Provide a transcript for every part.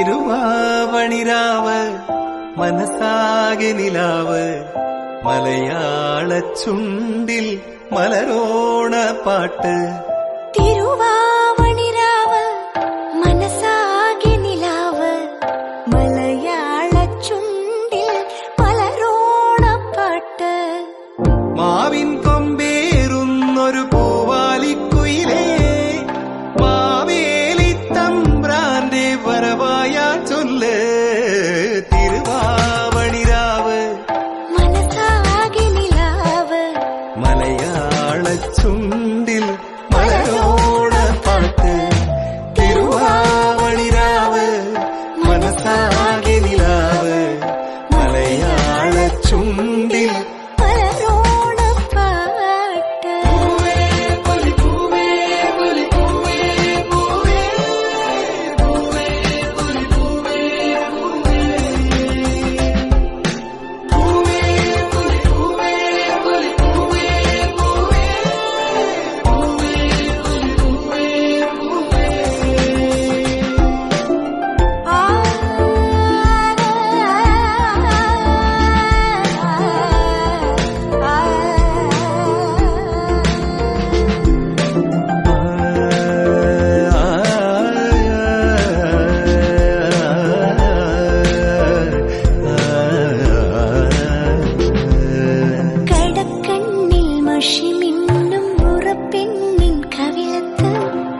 തിരുവാവണിരാവ് മനസ്സാകെ നിലാവ് മലയാള ചുണ്ടിൽ മലരോണ പാട്ട്. തിരുവാവണിരാവ് മനസ്സാകെ നിലാവ് മലയാള ചുണ്ടിൽ മലരോണ പാട്ട്. മാവിൻ കൊമ്പേറുന്നൊരു പൂവാലിക്കുയിലേ മാവേലി തമ്പ്രാന്റെ വരവായാ ചൊല്ല്. തിരുവാവണിരാവ് മനസ്സാകെ നിലാവ് മലയാള ചുണ്ടിൽ മലരോണ പാട്ട്. തിരുവാവണിരാവ് മനസ്സാകെ നിലാവ് മലയാള ചുണ്ടിൽ മലരോണ പാട്ട്. കടക്കണ്ണിൽ മഷിമിന്നും ഉറപ്പെണ്ണിൻ കവിളത്ത്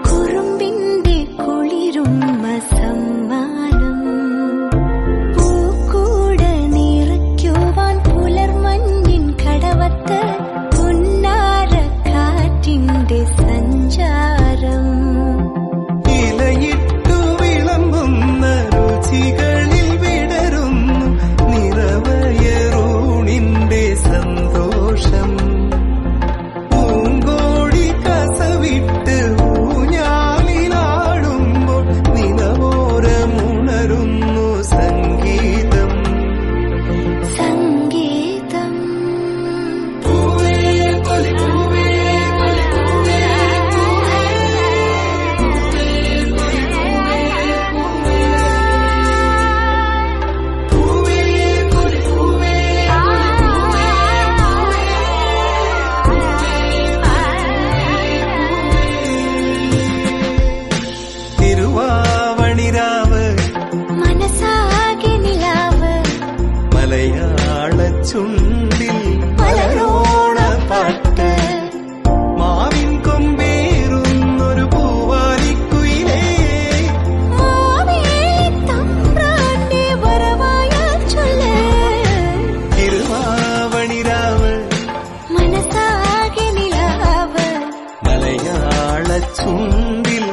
കുറുമ്പിന്റെ കുളിരുമ്മ സമ്മാനം. പൂക്കൂട നിറയ്ക്കുവാൻ പുലർമഞ്ഞിൻ കടവത്ത് പുന്നാര കാറ്റിന്റെ സഞ്ചാരം. ഇലയിട്ടു വിളമ്പുന്ന രുചികളിൽ വിടരുന്നു നിറവയറൂണിന്റെ സന്തോഷം. പൂങ്കോടി കസവിട്ട് ഊഞ്ഞാലിലാടുമ്പോൾ നിലവോരമുണരുന്നു സംഗീതം. സംഗീതം തിരുവാവണിരാവ് മനസ്സാകെ നിലാവ് മലയാള ചുണ്ടിൽ മലരോണ പാട്ട്. മാവിൻ കൊമ്പേറുന്നൊരു പൂവാലിക്കുയിലേ മാവേലി തമ്പ്രാന്റെ വരവായാ ചൊല്ല്. തിരുവാവണിരാവ് മനസ്സാകെ നിലാവ് മലയാള ചുണ്ടിൽ